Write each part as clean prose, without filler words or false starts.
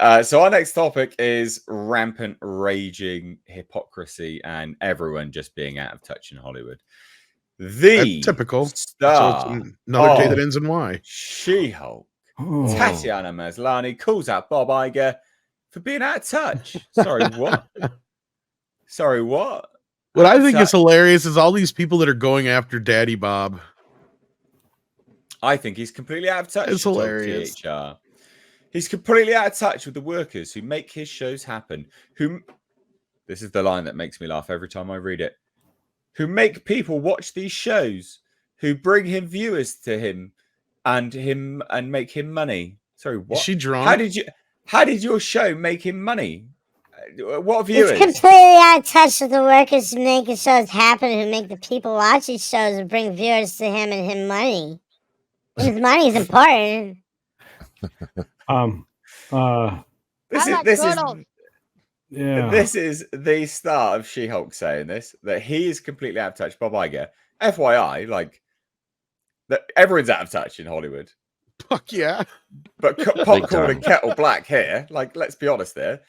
So our next topic is rampant, raging hypocrisy and everyone just being out of touch in Hollywood. The typical star so it's another day that ends in Y. She-Hulk, Tatiana Maslany, calls out Bob Iger for being out of touch. Sorry, what? Sorry, what? What I think is hilarious is all these people that are going after Daddy Bob. I think he's completely out of touch. It's hilarious. THR. He's completely out of touch with the workers who make his shows happen. This is the line that makes me laugh every time I read it. Who make people watch these shows, who bring him viewers to him and make him money. Sorry, what? Is she drunk? How did your show make him money? What viewers? He's completely out of touch with the workers who make his shows happen, who make the people watch his shows and bring viewers to him and him money. And his money is important. This is the star of She-Hulk saying this, that he is completely out of touch. Bob Iger, FYI, like that everyone's out of touch in Hollywood. Fuck yeah! But popcorn and kettle black here. Like, let's be honest there.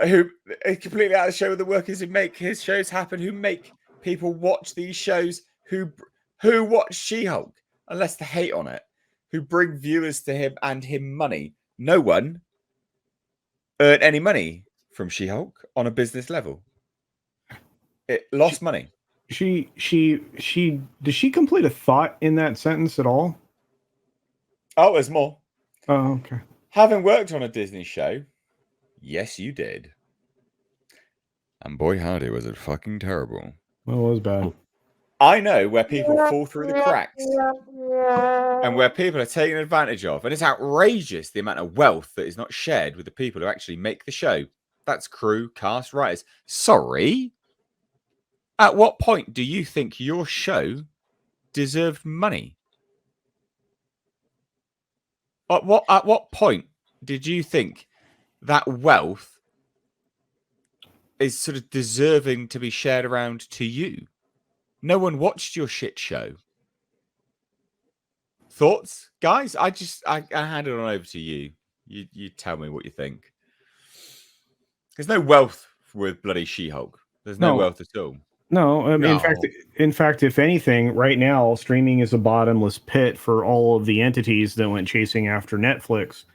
Who is completely out of the show with the workers who make his shows happen, who make people watch these shows, who watch She-Hulk unless they hate on it, who bring viewers to him and him money. No one earned any money from She-Hulk on a business level. It lost money. Does she complete a thought in that sentence at all? Oh, there's more. Oh, okay. Having worked on a Disney show, yes, you did. And boy, howdy, was it fucking terrible. Well, it was bad. I know where people fall through the cracks and where people are taken advantage of. And it's outrageous the amount of wealth that is not shared with the people who actually make the show. That's crew, cast, writers. Sorry? At what point do you think your show deserved money? At what point did you think that wealth is sort of deserving to be shared around to you? No one watched your shit show. Thoughts, guys? I hand it on over to you. You tell me what you think. There's no wealth with bloody She-Hulk. There's no wealth at all. No, I mean, in fact, if anything, right now streaming is a bottomless pit for all of the entities that went chasing after Netflix.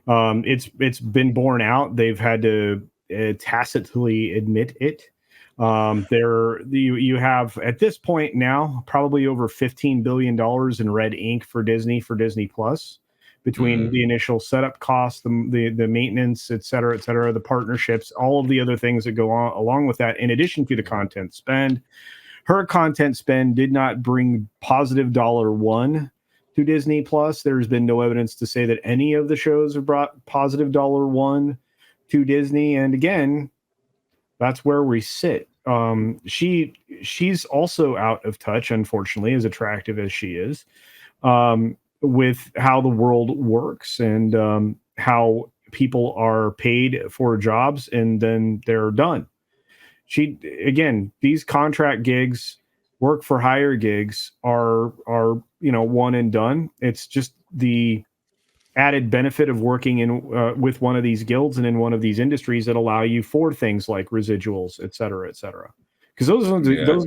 It's been borne out. They've had to tacitly admit it. You have at this point now probably over $15 billion in red ink for Disney Plus, between the initial setup costs, the maintenance, et cetera, the partnerships, all of the other things that go on along with that, in addition to the content spend. Her content spend did not bring positive $1 to Disney Plus. There's been no evidence to say that any of the shows have brought positive $1 to Disney. And again, that's where we sit. She's also out of touch, unfortunately, as attractive as she is, with how the world works and how people are paid for jobs and then they're done. These contract gigs, work for hire gigs are one and done. It's just the added benefit of working in with one of these guilds and in one of these industries that allow you for things like residuals, et cetera, because those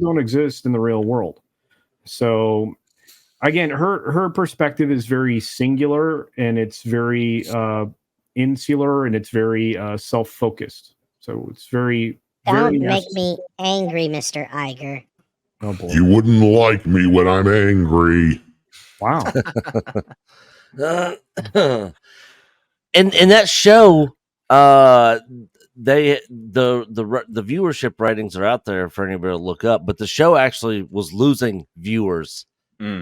don't exist in the real world. So again, her perspective is very singular and it's very insular and it's very self-focused. So it's very don't make me angry, Mr. Iger. Oh boy. You wouldn't like me when I'm angry. Wow. In that show, the viewership ratings are out there for anybody to look up, but the show actually was losing viewers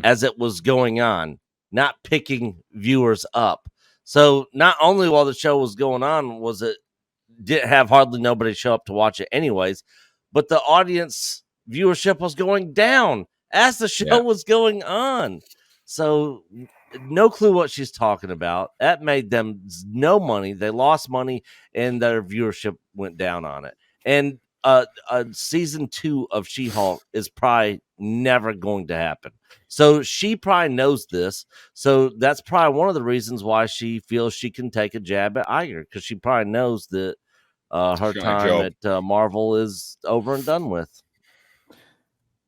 as it was going on, not picking viewers up. So not only while the show was going on was it didn't have hardly nobody show up to watch it anyways, but the audience viewership was going down as the show was going on. So no clue what she's talking about. That made them no money. They lost money and their viewership went down on it. And season 2 of She-Hulk is probably never going to happen. So she probably knows this. So that's probably one of the reasons why she feels she can take a jab at Iger, because she probably knows that her time at Marvel is over and done with.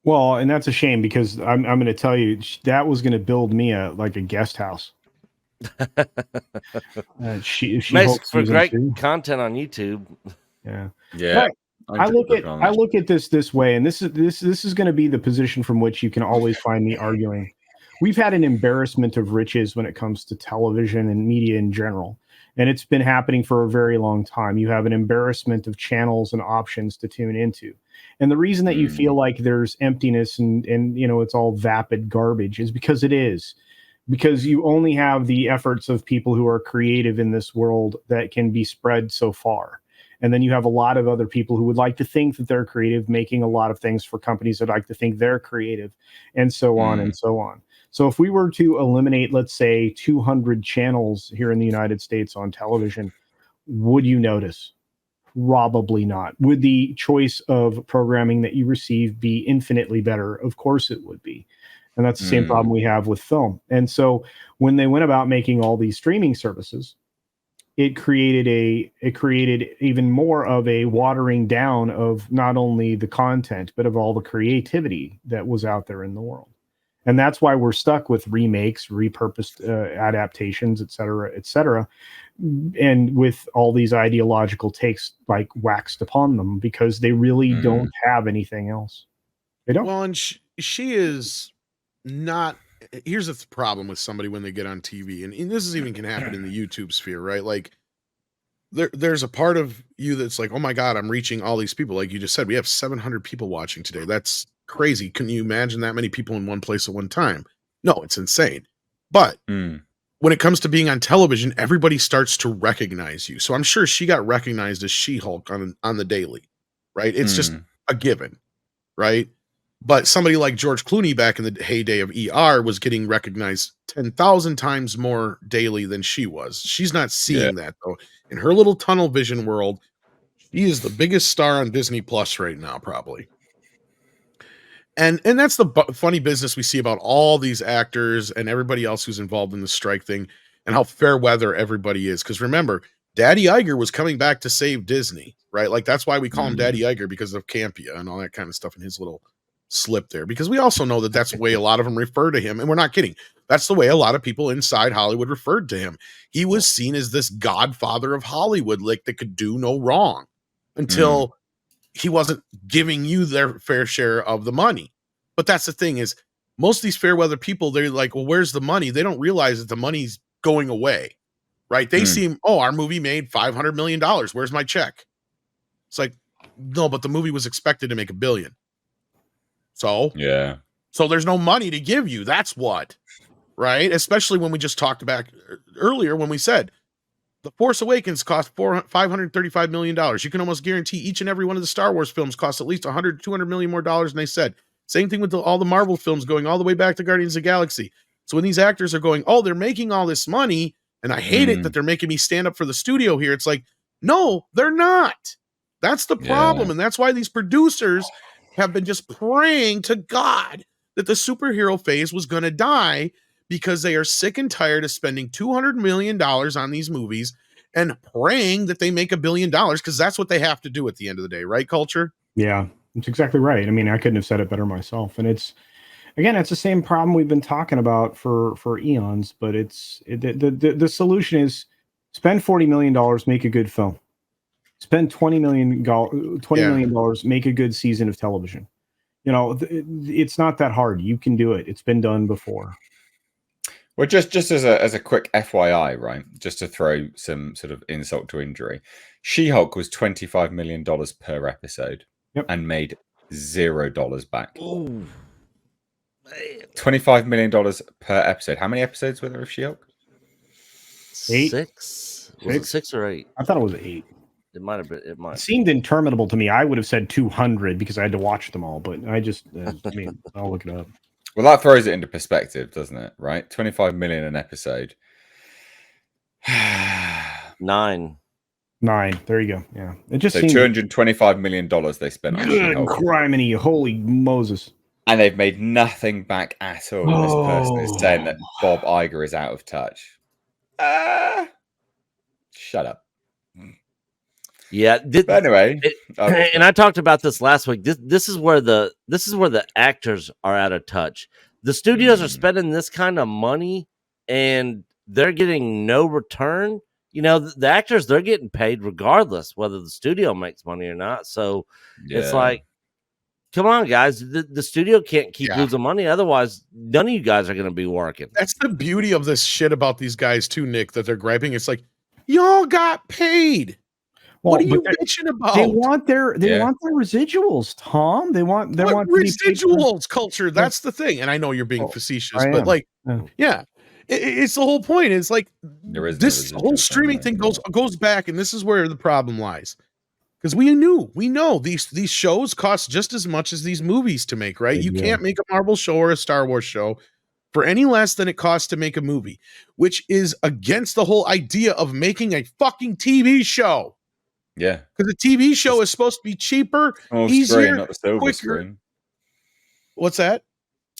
Well, and that's a shame, because I'm going to tell you that was going to build me a guest house. She makes for great 2. content on YouTube. Yeah. But I look at this way, and this is going to be the position from which you can always find me arguing. We've had an embarrassment of riches when it comes to television and media in general, and it's been happening for a very long time. You have an embarrassment of channels and options to tune into, and the reason that you feel like there's emptiness and it's all vapid garbage is because it is. Because you only have the efforts of people who are creative in this world that can be spread so far. And then you have a lot of other people who would like to think that they're creative, making a lot of things for companies that like to think they're creative, and so on and so on. So if we were to eliminate, let's say, 200 channels here in the United States on television, would you notice? Probably not. Would the choice of programming that you receive be infinitely better? Of course it would be. And that's the same problem we have with film. And so when they went about making all these streaming services, it created even more of a watering down of not only the content, but of all the creativity that was out there in the world. And that's why we're stuck with remakes, repurposed adaptations, et cetera, and with all these ideological takes like waxed upon them, because they really don't have anything else. They don't. Well, and she is not. Here's the problem with somebody when they get on TV, and this is even can happen in the YouTube sphere, right? Like there's a part of you that's like, oh my God, I'm reaching all these people. Like you just said, we have 700 people watching today. That's crazy. Can you imagine that many people in one place at one time? No, it's insane. But when it comes to being on television, everybody starts to recognize you. So I'm sure she got recognized as She-Hulk on the daily, right? It's just a given, right? But somebody like George Clooney back in the heyday of ER was getting recognized 10,000 times more daily than she was. She's not seeing that, though. In her little tunnel vision world, she is the biggest star on Disney Plus right now, probably. And that's the funny business we see about all these actors and everybody else who's involved in the strike thing, and how fair weather everybody is. Because remember, Daddy Iger was coming back to save Disney, right? Like that's why we call him Daddy Iger, because of Campia and all that kind of stuff in his little slip there, because we also know that that's the way a lot of them refer to him, and we're not kidding. That's the way a lot of people inside Hollywood referred to him. He was seen as this godfather of Hollywood, like that could do no wrong, until he wasn't giving you their fair share of the money. But that's the thing, is most of these fair weather people, they're like, well, where's the money? They don't realize that the money's going away, right? They seem, oh, our movie made $500 million. Where's my check? It's like, no, but the movie was expected to make $1 billion. So there's no money to give you. That's what, right? Especially when we just talked about earlier when we said The Force Awakens cost $535 million. You can almost guarantee each and every one of the Star Wars films costs at least $100, $200 million more dollars than they said. Same thing with all the Marvel films going all the way back to Guardians of the Galaxy. So when these actors are going, oh, they're making all this money, and I hate it that they're making me stand up for the studio here. It's like, no, they're not. That's the problem. And that's why these producers have been just praying to God that the superhero phase was going to die, because they are sick and tired of spending $200 million on these movies and praying that they make $1 billion, because that's what they have to do at the end of the day, right, Culture? Yeah, that's exactly right. I mean, I couldn't have said it better myself. And it's the same problem we've been talking about for eons, but the solution is spend $40 million, make a good film. Spend $20 million, make a good season of television. It's not that hard. You can do it. It's been done before. Well, just as a quick FYI, right? Just to throw some sort of insult to injury, She-Hulk was $25 million per episode and made $0 back. Ooh. $25 million per episode. How many episodes were there of She-Hulk? 8. 6. Was it 6 or 8? I thought it was 8. It might have been. It seemed interminable to me. I would have said 200 because I had to watch them all, but I just, I'll look it up. Well, that throws it into perspective, doesn't it? Right? 25 million an episode. 9. 9. There you go. Yeah. It just So seems $225 million they spent on good She-Hulk. criminy. Holy Moses. And they've made nothing back at all. This person is saying that Bob Iger is out of touch. Shut up. Yeah. But anyway, And I talked about this last week. This is where the actors are out of touch. The studios are spending this kind of money and they're getting no return. You know, the actors, they're getting paid regardless whether the studio makes money or not. So it's like, come on, guys. The studio can't keep losing money. Otherwise, none of you guys are going to be working. That's the beauty of this shit about these guys too, Nick, that they're griping. It's like, y'all got paid. Well, what are you bitching about? They want their residuals, Tom. They want residuals culture. That's the thing. And I know you're being facetious, but like, it's the whole point. It's like this whole streaming thing goes back, and this is where the problem lies. Because we know these shows cost just as much as these movies to make, right? You can't make a Marvel show or a Star Wars show for any less than it costs to make a movie, which is against the whole idea of making a fucking TV show. Yeah. Because a TV show is supposed to be cheaper, easier, screen, not the silver quicker. Screen. What's that?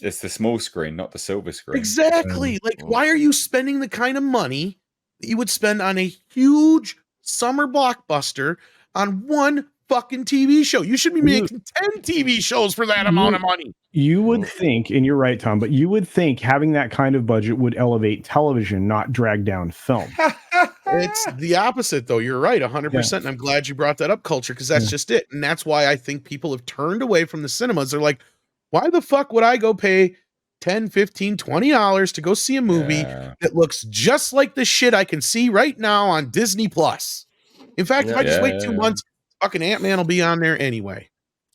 It's the small screen, not the silver screen. Exactly. Like, why are you spending the kind of money that you would spend on a huge summer blockbuster on one fucking TV show? You should be making 10 TV shows for that amount of money. You would think, and you're right, Tom, but you would think having that kind of budget would elevate television, not drag down film. It's the opposite, though. You're right, 100%. And I'm glad you brought that up, Culture, because that's just it. And that's why I think people have turned away from the cinemas. They're like, why the fuck would I go pay $10, $15, $20 to go see a movie that looks just like the shit I can see right now on Disney Plus? In fact, if I just wait 2 months, fucking Ant-Man will be on there anyway.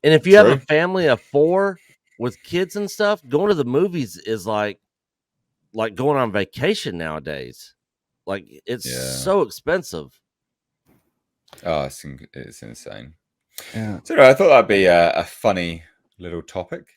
And if you have a family of 4 with kids and stuff, going to the movies is like going on vacation nowadays. Like, it's so expensive. Oh, it's insane. Yeah. So I thought that'd be a funny little topic.